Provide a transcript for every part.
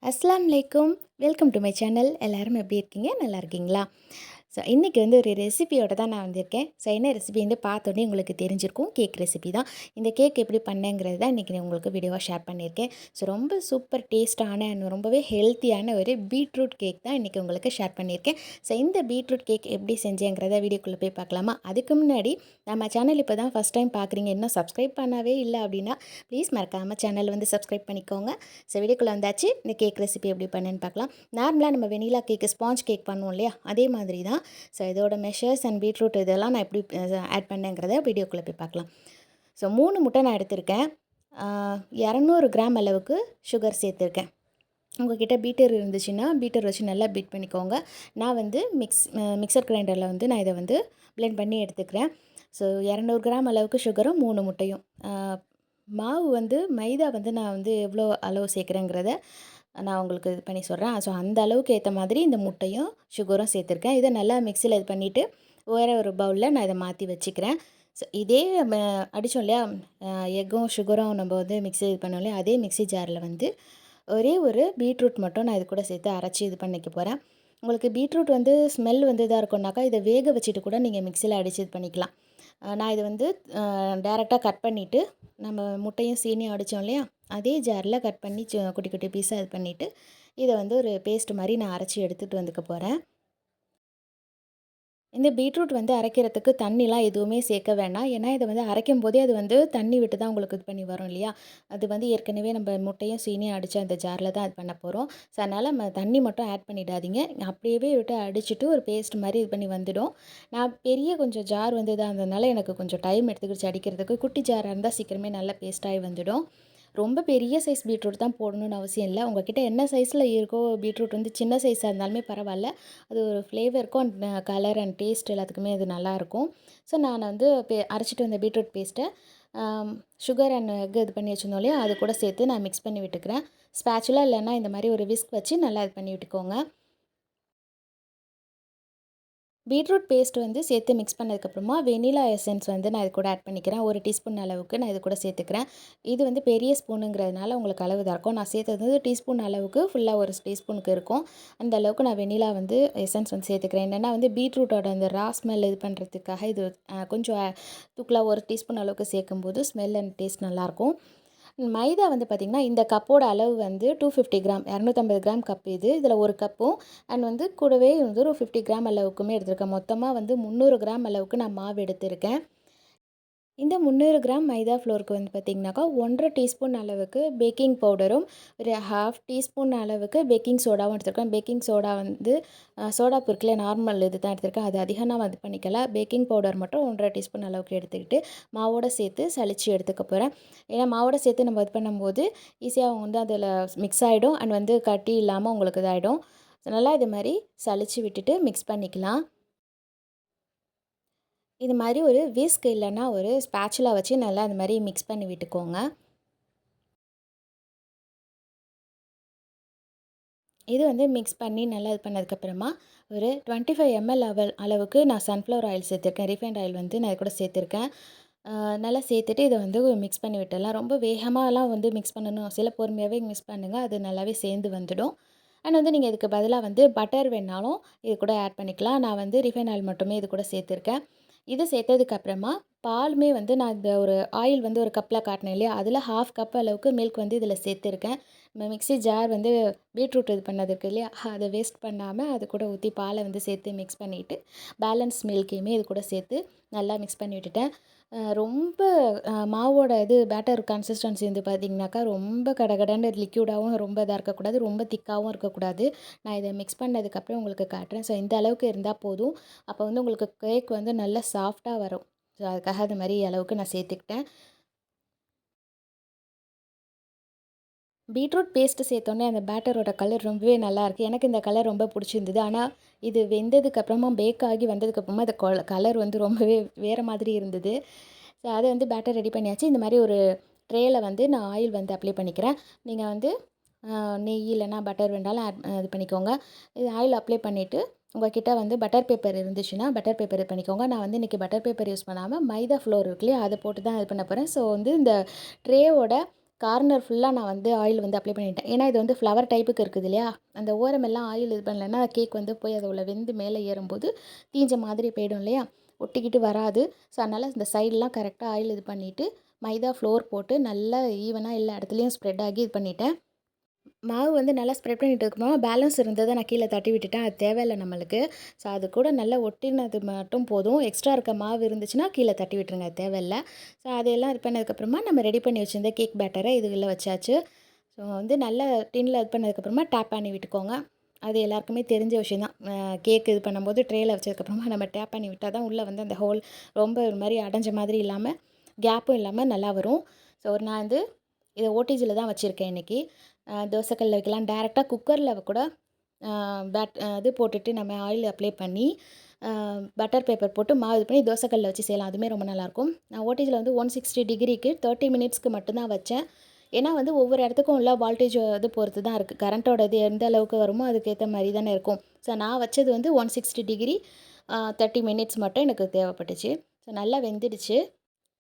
அஸ்ஸலாமு அலைக்கும். Welcome to my channel. எல்லாரும் எப்படி இருக்கீங்க? நல்லா இருக்கீங்களா? ஸோ இன்றைக்கி வந்து ஒரு ரெசிபியோட தான் நான் வந்திருக்கேன். ஸோ என்ன ரெசிபி வந்து பார்த்தோன்னே உங்களுக்கு தெரிஞ்சிருக்கும். கேக் ரெசிபி தான். இந்த கேக் எப்படி பண்ணேங்கிறது தான் இன்றைக்கி நான் உங்களுக்கு வீடியோவாக ஷேர் பண்ணியிருக்கேன். ஸோ ரொம்ப சூப்பர் டேஸ்ட்டான அண்ட் ரொம்பவே ஹெல்த்தியான ஒரு பீட்ரூட் கேக் தான் இன்றைக்கி உங்களுக்கு ஷேர் பண்ணியிருக்கேன். ஸோ இந்த பீட்ரூட் கேக் எப்படி செஞ்சேங்கிறத வீடியோக்குள்ளே போய் பார்க்கலாமா? அதுக்கு முன்னாடி நம்ம சேனல் இப்போ தான் ஃபஸ்ட் டைம் பார்க்குறீங்க, இன்னும் சப்ஸ்கிரைப் பண்ணவே இல்லை அப்படின்னா ப்ளீஸ் மறக்காமல் சேனல் வந்து சப்ஸ்கிரைப் பண்ணிக்கோங்க. ஸோ வீடியோக்குள்ளே வந்தாச்சு. இந்த கேக் ரெசிபி எப்படி பண்ணுன்னு பார்க்கலாம். நார்மலாக நம்ம வெனிலா கேக்கு, ஸ்பாஞ்ச் கேக் பண்ணுவோம் இல்லையா, அதே மாதிரி தான். ஸோ இதோட மெஷர்ஸ் அண்ட் பீட்ரூட் இதெல்லாம் நான் எப்படி ஆட் பண்ணேங்கிறத வீடியோக்குள்ளே போய் பார்க்கலாம். ஸோ 3 முட்டை நான் எடுத்திருக்கேன். 200 கிராம் அளவுக்கு சுகர் சேர்த்துருக்கேன். உங்கள்கிட்ட பீட்டர் இருந்துச்சுன்னா பீட்டர் வச்சு நல்லா பீட் பண்ணிக்கோங்க. நான் வந்து மிக்சர் கிரைண்டரில் வந்து நான் இதை வந்து பிளெண்ட் பண்ணி எடுத்துக்கிறேன். ஸோ 200 கிராம் அளவுக்கு சுகரும் 3 முட்டையும். மாவு வந்து மைதா வந்து நான் வந்து எவ்வளோ அளவு சேர்க்குறேங்கிறத நான் உங்களுக்கு இது பண்ணி சொல்கிறேன். ஸோ அந்த அளவுக்கு ஏற்ற மாதிரி இந்த முட்டையும் சுகரும் சேர்த்துருக்கேன். இதை நல்லா மிக்சியில் இது பண்ணிவிட்டு வேறு ஒரு பவுலில் நான் இதை மாற்றி வச்சுக்கிறேன். ஸோ இதே அடித்தோம் இல்லையா, எக்கும் சுகரும் நம்ம வந்து மிக்ஸி இது பண்ணோம் இல்லையா, அதே மிக்ஸி ஜாரில் வந்து ஒரே ஒரு பீட்ரூட் மட்டும் நான் இது கூட சேர்த்து அரைச்சி இது பண்ணிக்க போகிறேன். உங்களுக்கு பீட்ரூட் வந்து ஸ்மெல் வந்து இதாக இருக்கும்னாக்கா இதை வேக வச்சுட்டு கூட நீங்கள் மிக்சியில் அடித்து இது பண்ணிக்கலாம். நான் இது வந்து டைரெக்டாக கட் பண்ணிவிட்டு நம்ம முட்டையும் சீனியும் அடித்தோம் இல்லையா, அதே ஜாரில் கட் பண்ணி குட்டி குட்டி பீஸாக இது பண்ணிவிட்டு இதை வந்து ஒரு பேஸ்ட் மாதிரி நான் அரைச்சி எடுத்துகிட்டு வந்துக்க போகிறேன். இந்த பீட்ரூட் வந்து அரைக்கிறதுக்கு தண்ணிலாம் எதுவுமே சேர்க்க வேண்டாம். ஏன்னா இதை வந்து அரைக்கும் போதே அது வந்து தண்ணி விட்டு தான் உங்களுக்கு இது பண்ணி வரும் இல்லையா. அது வந்து ஏற்கனவே நம்ம முட்டையும் சீனியும் அடித்த அந்த ஜாரில் தான் இது பண்ண போகிறோம். ஸோ அதனால் நம்ம தண்ணி மட்டும் ஆட் பண்ணிடாதீங்க. அப்படியே விட்டு அடிச்சுட்டு ஒரு பேஸ்ட் மாதிரி இது பண்ணி வந்துடும். நான் பெரிய கொஞ்சம் ஜார் வந்து இதாக இருந்ததுனால எனக்கு கொஞ்சம் டைம் எடுத்துக்கிடுச்சு அடிக்கிறதுக்கு. குட்டி ஜாராக இருந்தால் சீக்கிரமே நல்லா பேஸ்ட்டாகி வந்துடும். ரொம்ப பெரிய சைஸ் பீட்ரூட் தான் போடணும்னு அவசியம் இல்லை. உங்கள்கிட்ட என்ன சைஸில் இருக்கோ பீட்ரூட் வந்து சின்ன சைஸாக இருந்தாலுமே பரவாயில்ல. அது ஒரு ஃப்ளேவருக்கும் அண்ட் கலர் அண்ட் டேஸ்ட் எல்லாத்துக்குமே அது நல்லாயிருக்கும். ஸோ நான் வந்து அரைச்சிட்டு வந்த பீட்ரூட் பேஸ்ட்டை சுகர் அண்ட் எக் இது பண்ணி வச்சுருந்தோம் இல்லையா, அது கூட சேர்த்து நான் மிக்ஸ் பண்ணி விட்டுக்கிறேன். ஸ்பேச்சுலா இல்லைன்னா இந்த மாதிரி ஒரு விஸ்க் வச்சு நல்லா இது பண்ணி விட்டுக்கோங்க. பீட்ரூட் பேஸ்ட் வந்து சேர்த்து மிக்ஸ் பண்ணதுக்கப்புறமா வெனிலா எசன்ஸ் வந்து நான் இது கூட ஆட் பண்ணிக்கிறேன். 1 டீஸ்பூன் அளவுக்கு நான் இது கூட சேர்த்துக்கிறேன். இது வந்து பெரிய ஸ்பூனுங்கிறதுனால உங்களுக்கு அளவு தான் இருக்கும். நான் சேர்த்தது வந்து டீஸ்பூன் அளவுக்கு ஃபுல்லாக 1 டீஸ்பூனுக்கு இருக்கும். அந்த அளவுக்கு நான் வெனிலா வந்து எசன்ஸ் வந்து சேர்த்துக்கிறேன். என்னென்னா வந்து பீட்ரூட்டோட அந்த ரா ஸ்மெல் இது பண்ணுறதுக்காக இது கொஞ்சம் தூக்கலாக 1 டீஸ்பூன் அளவுக்கு சேர்க்கும்போது ஸ்மெல் அண்ட் டேஸ்ட் நல்லாயிருக்கும். மைதா வந்து பார்த்திங்கன்னா இந்த கப்போட அளவு வந்து 250 கிராம், 250 கிராம் கப் இது. இதில் 1 கப்பும் அண்ட் வந்து கூடவே வந்து ஒரு 50 கிராம் அளவுக்குமே எடுத்திருக்கேன். மொத்தமாக வந்து 300 கிராம் அளவுக்கு நான் மாவு எடுத்திருக்கேன். இந்த 300 கிராம் மைதா ஃப்ளோருக்கு வந்து பார்த்திங்கனாக்கா 1½ டீஸ்பூன் அளவுக்கு பேக்கிங் பவுடரும், ஒரு 1/2 டீஸ்பூன் அளவுக்கு பேக்கிங் சோடாவும் எடுத்திருக்கேன். பேக்கிங் சோடா வந்து சோடா பொருட்களே நார்மல் இது தான் எடுத்திருக்கேன். அது அதிகம் நான் இது பண்ணிக்கல. பேக்கிங் பவுடர் மட்டும் 1½ டீஸ்பூன் அளவுக்கு எடுத்துக்கிட்டு மாவோடு சேர்த்து சலிச்சு எடுத்துக்க போகிறேன். ஏன்னா மாவோடு சேர்த்து நம்ம இது பண்ணும்போது ஈஸியாக வந்து அதில் மிக்ஸ் ஆகிடும் அண்ட் வந்து கட்டி இல்லாமல் உங்களுக்கு இதாகிடும். நல்லா இது மாதிரி சலிச்சு விட்டுட்டு மிக்ஸ் பண்ணிக்கலாம். இது மாதிரி ஒரு விஸ்க் இல்லைன்னா ஒரு ஸ்பேச்சுலா வச்சு நல்லா அது மாதிரி மிக்ஸ் பண்ணி விட்டுக்கோங்க. இது வந்து மிக்ஸ் பண்ணி நல்லா இது பண்ணதுக்கப்புறமா ஒரு 25 ml அளவுக்கு நான் சன்ஃப்ளவர் ஆயில் சேர்த்துருக்கேன். ரீஃபைண்ட் ஆயில் வந்து நான் இது கூட சேர்த்துருக்கேன். நல்லா சேர்த்துட்டு இதை வந்து மிக்ஸ் பண்ணி விட்டுடலாம். ரொம்ப வேகமாகலாம் வந்து மிக்ஸ் பண்ணணும், சில பொறுமையாகவே மிக்ஸ் பண்ணுங்கள், அது நல்லாவே சேர்ந்து வந்துடும். அண்ட் வந்து நீங்கள் இதுக்கு பதிலாக வந்து பட்டர் வேணாலும் இது கூட ஆட் பண்ணிக்கலாம். நான் வந்து ரீஃபைண்ட் ஆயில் மட்டுமே இது கூட சேர்த்துருக்கேன். இது சேர்த்ததுக்கப்புறமா பாலுமே வந்து நான் இந்த ஒரு ஆயில் வந்து ஒரு கப்பில் காட்டினேன் இல்லையா, அதில் 1/2 கப் அளவுக்கு மில்க் வந்து இதில் சேர்த்துருக்கேன். நம்ம மிக்ஸி ஜார் வந்து பீட்ரூட் இது பண்ணது இருக்கு இல்லையா, அதை வேஸ்ட் பண்ணாமல் அது கூட ஊற்றி பாலை வந்து சேர்த்து மிக்ஸ் பண்ணிவிட்டு பேலன்ஸ் மில்க்கையுமே இது கூட சேர்த்து நல்லா மிக்ஸ் பண்ணி விட்டுட்டேன். ரொம்ப மாவோட இது பேட்டர் கன்சிஸ்டன்சி வந்து பார்த்திங்கனாக்கா ரொம்ப கடகடன்னு லிக்யூடாகவும் ரொம்ப இதாக இருக்கக்கூடாது, ரொம்ப திக்காகவும் இருக்கக்கூடாது. நான் இதை மிக்ஸ் பண்ணதுக்கப்புறம் உங்களுக்கு காட்டுறேன். ஸோ இந்த அளவுக்கு இருந்தால் போதும். அப்போ வந்து உங்களுக்கு கேக் வந்து நல்லா சாஃப்டாக வரும். ஸோ அதுக்காக அது மாதிரி அளவுக்கு நான் சேர்த்துக்கிட்டேன். பீட்ரூட் பேஸ்ட்டு சேர்த்தோன்னே அந்த பேட்டரோட கலர் ரொம்பவே நல்லாயிருக்கு. எனக்கு இந்த கலர் ரொம்ப பிடிச்சிருந்தது. ஆனால் இது வெந்ததுக்கப்புறமா பேக் ஆகி வந்ததுக்கப்புறமா அந்த கலர் வந்து ரொம்பவே வேறு மாதிரி இருந்தது. ஸோ அதை வந்து பேட்டர் ரெடி பண்ணியாச்சு. இந்த மாதிரி ஒரு ட்ரேயில் வந்து நான் ஆயில் வந்து அப்ளை பண்ணிக்கிறேன். நீங்கள் வந்து நெய் இல்லைனா பட்டர் வேண்டாலும் இது பண்ணிக்கோங்க. இது ஆயில் அப்ளை பண்ணிவிட்டு உங்கள் கிட்ட வந்து பட்டர் பேப்பர் இருந்துச்சுன்னா பட்டர் பேப்பர் இது பண்ணிக்கோங்க. நான் வந்து இன்றைக்கி பட்டர் பேப்பர் யூஸ் பண்ணாமல் மைதா ஃப்ளோர் இருக்கு இல்லையா, அதை போட்டு தான் இது பண்ண போகிறேன். ஸோ வந்து இந்த ட்ரேவோட கார்னர் ஃபுல்லாக நான் வந்து ஆயில் வந்து அப்ளை பண்ணிட்டேன். ஏன்னா இது வந்து ஃப்ளவர் டைப்புக்கு இருக்குது இல்லையா? அந்த ஓரமெல்லாம் ஆயில் இது பண்ணலன்னா கேக் வந்து போய் அது உள்ள வெந்து மேலே ஏறும்போது தீஞ்ச மாதிரி போயிடும் இல்லையா? ஒட்டிக்கிட்டு வராது. ஸோ அதனால் இந்த சைட்லாம் கரெக்டாக ஆயில் இது பண்ணிவிட்டு மைதா ஃப்ளோர் போட்டு நல்லா ஈவனாக எல்லா இடத்துலையும் ஸ்ப்ரெட் ஆகி இது பண்ணிட்டேன். மாவு வந்து நல்லா ஸ்ப்ரெட் பண்ணிட்டு இருக்கும்போது பேலன்ஸ் இருந்ததை நான் கீழே தட்டி விட்டுட்டேன். அது தேவையில்ல நம்மளுக்கு. ஸோ அது கூட நல்லா ஒட்டினது மட்டும் போதும். எக்ஸ்ட்ரா இருக்க மாவு இருந்துச்சுன்னா கீழே தட்டி விட்டுருங்க. அது தேவையில்ல. ஸோ அதையெல்லாம் இது பண்ணதுக்கப்புறமா நம்ம ரெடி பண்ணி வச்சிருந்த கேக் பேட்டரை இதுல வச்சாச்சு. ஸோ வந்து நல்லா டின்னில் இது பண்ணதுக்கப்புறமா டேப் பண்ணி விட்டுக்கோங்க. அது எல்லாருக்குமே தெரிஞ்ச விஷயம் தான். கேக் இது பண்ணும்போது ட்ரேயில் வச்சதுக்கப்புறமா நம்ம டேப் பண்ணி விட்டால் தான் உள்ளே வந்து அந்த ஹோல் ரொம்ப ஒரு மாதிரி அடைஞ்ச மாதிரி இல்லாமல் கேப்பும் இல்லாமல் நல்லா வரும். ஸோ நான் வந்து இதை ஓடிஜியில் தான் வச்சுருக்கேன் இன்றைக்கி. தோசைக்கல்ல வைக்கலாம். டேரெக்டாக குக்கரில் கூட இது போட்டுட்டு நம்ம ஆயில் அப்ளை பண்ணி பட்டர் பேப்பர் போட்டு மாவு இது பண்ணி தோசைக்கல்ல வச்சு செய்யலாம். அதுவுமே ரொம்ப நல்லாயிருக்கும். நான் ஓடிஜியில் வந்து 160 டிகிரிக்கு 30 மினிட்ஸ்க்கு மட்டும்தான் வச்சேன். ஏன்னா வந்து ஒவ்வொரு இடத்துக்கும் உள்ள வால்டேஜ் இது பொறுத்து தான் இருக்குது. கரண்ட்டோட இது எந்த அளவுக்கு வருமோ அதுக்கேற்ற மாதிரி தானே இருக்கும். ஸோ நான் வச்சது வந்து 160 டிகிரி 30 மினிட்ஸ் மட்டும் எனக்கு தேவைப்பட்டுச்சு. ஸோ நல்லா வெந்துடுச்சு.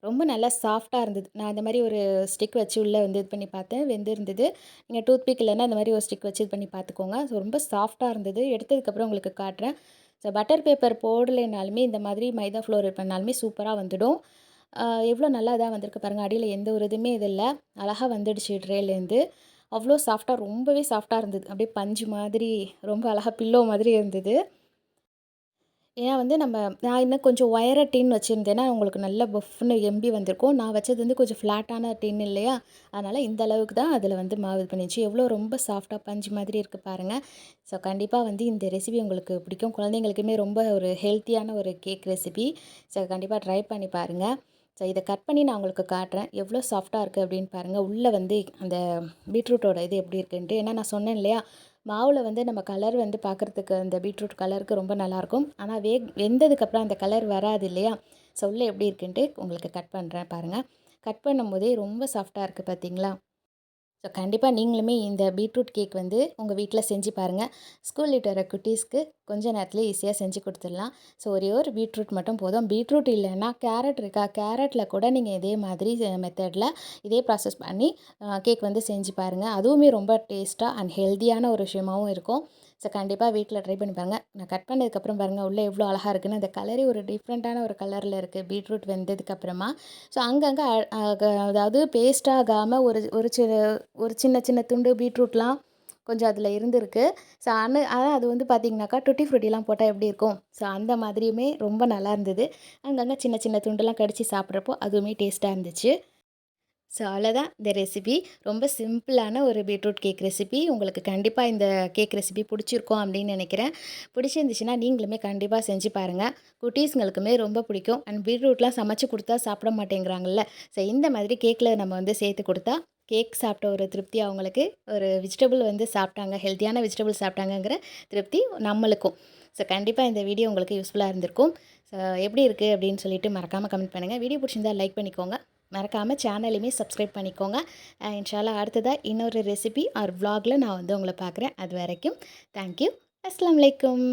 ரொம்ப நல்லா சாஃப்ட்டாக இருந்தது. நான் அந்த மாரி ஒரு ஸ்டிக் வச்சு உள்ளே வந்து இது பண்ணி பார்த்தேன். வெந்திருந்தது. நீங்கள் டூத்பிக் இல்லைன்னா அந்த மாரி ஒரு ஸ்டிக் வச்சு இது பண்ணி பார்த்துக்கோங்க. ஸோ ரொம்ப சாஃப்ட்டாக இருந்தது. எடுத்ததுக்கப்புறம் உங்களுக்கு காட்டுறேன். ஸோ பட்டர் பேப்பர் போடலைனாலுமே இந்த மாதிரி மைதா ஃப்ளோர் இது பண்ணாலுமே சூப்பராக வந்துடும். எவ்வளோ நல்லா இதாக வந்திருக்கு பாருங்கள். அடியில் எந்த ஒரு இதுவுமே இது இல்ல. அழகா வந்துடுச்சு ட்ரேலேருந்து. அவ்வளோ சாஃப்ட்டாக ரொம்பவே சாஃப்ட்டாக இருந்தது. அப்படியே பஞ்சு மாதிரி ரொம்ப அழகா பில்லோ மாதிரி இருந்தது. ஏன்னா வந்து நான் இன்னும் கொஞ்சம் ஒயர டின் வச்சுருந்தேன்னா, உங்களுக்கு நல்ல பஃப்னு எம்பி வந்திருக்கும். நான் வச்சது வந்து கொஞ்சம் ஃப்ளாட்டான டின் இல்லையா? அதனால் இந்த அளவுக்கு தான் அதில் வந்து மாவு இது பண்ணிச்சு. எவ்வளோ ரொம்ப சாஃப்ட்டாக பஞ்சு மாதிரி இருக்குது பாருங்கள். ஸோ கண்டிப்பாக வந்து இந்த ரெசிபி உங்களுக்கு பிடிக்கும். குழந்தைங்களுக்குமே ரொம்ப ஒரு ஹெல்த்தியான ஒரு கேக் ரெசிபி. ஸோ கண்டிப்பாக ட்ரை பண்ணி பாருங்கள். ஸோ இதை கட் பண்ணி நான் உங்களுக்கு காட்டுறேன். எவ்வளோ சாஃப்ட்டாக இருக்குது அப்படின்னு பாருங்கள். உள்ளே வந்து அந்த பீட்ரூட்டோட இது எப்படி இருக்குன்ட்டு. ஏன்னா நான் சொன்னேன் இல்லையா? மாவில் வந்து நம்ம கலர் வந்து பார்க்குறதுக்கு அந்த பீட்ரூட் கலருக்கு ரொம்ப நல்லாயிருக்கும். ஆனால் வெந்ததுக்கப்புறம் அந்த கலர் வராது இல்லையா? ஸோ உள்ளே எப்படி இருக்குன்ட்டு உங்களுக்கு கட் பண்ணுறேன் பாருங்கள். கட் பண்ணும்போதே ரொம்ப சாஃப்ட்டாக இருக்குது பார்த்தீங்களா? ஸோ கண்டிப்பாக நீங்களுமே இந்த பீட்ரூட் கேக் வந்து உங்கள் வீட்டில் செஞ்சு பாருங்கள். ஸ்கூல் விட்டு வர குட்டீஸ்க்கு கொஞ்ச நேரத்தில் ஈஸியாக செஞ்சு கொடுத்துடலாம். ஸோ ஒரே ஒரு பீட்ரூட் மட்டும் போதும். பீட்ரூட் இல்லைன்னா கேரட் இருக்கா? கேரட்டில் கூட நீங்கள் இதே மாதிரி மெத்தடில் இதே ப்ராசஸ் பண்ணி கேக் வந்து செஞ்சு பாருங்கள். அதுவுமே ரொம்ப டேஸ்ட்டாக அண்ட் ஹெல்த்தியான ஒரு விஷயமாகவும் இருக்கும். ஸோ கண்டிப்பாக வீட்டில் ட்ரை பண்ணி பாருங்கள். நான் கட் பண்ணதுக்கப்புறம் பாருங்கள் உள்ளே எவ்வளோ அழகாக இருக்குன்னு. அந்த கலரே ஒரு டிஃப்ரெண்ட்டான ஒரு கலரில் இருக்குது பீட்ரூட் வெந்ததுக்கப்புறமா. ஸோ அங்கங்கே அதாவது பேஸ்ட் ஆகாமல் ஒரு சின்ன சின்ன துண்டு பீட்ரூட்லாம் கொஞ்சம் அதில் இருந்திருக்கு. ஸோ ஆனால் அது வந்து பார்த்திங்கனாக்கா டூட்டி ஃப்ரூட்டிலாம் போட்டால் எப்படி இருக்கும்? ஸோ அந்த மாதிரியுமே ரொம்ப நல்லா இருந்தது. அங்கங்கே சின்ன சின்ன துண்டுலாம் கடித்து சாப்பிட்றப்போ அதுவுமே டேஸ்ட்டாக இருந்துச்சு. ஸோ அவ்வளோதான் இந்த ரெசிபி. ரொம்ப சிம்பிளான ஒரு பீட்ரூட் கேக் ரெசிபி. உங்களுக்கு கண்டிப்பாக இந்த கேக் ரெசிபி பிடிச்சிருக்கும் அப்படின்னு நினைக்கிறேன். பிடிச்சிருந்துச்சுன்னா நீங்களுமே கண்டிப்பாக செஞ்சு பாருங்கள். குட்டீஸுங்களுக்குமே ரொம்ப பிடிக்கும். அண்ட் பீட்ரூட்லாம் சமைச்சு கொடுத்தா சாப்பிட மாட்டேங்கிறாங்கல்ல. ஸோ இந்த மாதிரி கேக்கில் நம்ம வந்து சேர்த்து கொடுத்தா கேக் சாப்பிட்ட ஒரு திருப்தி அவங்களுக்கு, ஒரு வெஜிடபிள் வந்து சாப்பிட்டாங்க, ஹெல்த்தியான வெஜிடபிள் சாப்பிட்டாங்கங்கிற திருப்தி நம்மளுக்கும். ஸோ கண்டிப்பாக இந்த வீடியோ உங்களுக்கு யூஸ்ஃபுல்லாக இருந்திருக்கும். ஸோ எப்படி இருக்குது அப்படின்னு சொல்லிட்டு மறக்காமல் கமெண்ட் பண்ணுங்கள். வீடியோ பிடிச்சிருந்தா லைக் பண்ணிக்கோங்க. மறக்காமல் சேனலையுமே சப்ஸ்கிரைப் பண்ணிக்கோங்க. இன்ஷால்லா அடுத்ததாக இன்னொரு ரெசிபி ஆர் விலாகில் நான் வந்து உங்களை பார்க்குறேன். அது வரைக்கும் தேங்க்யூ. அஸ்ஸலாமு அலைக்கும்.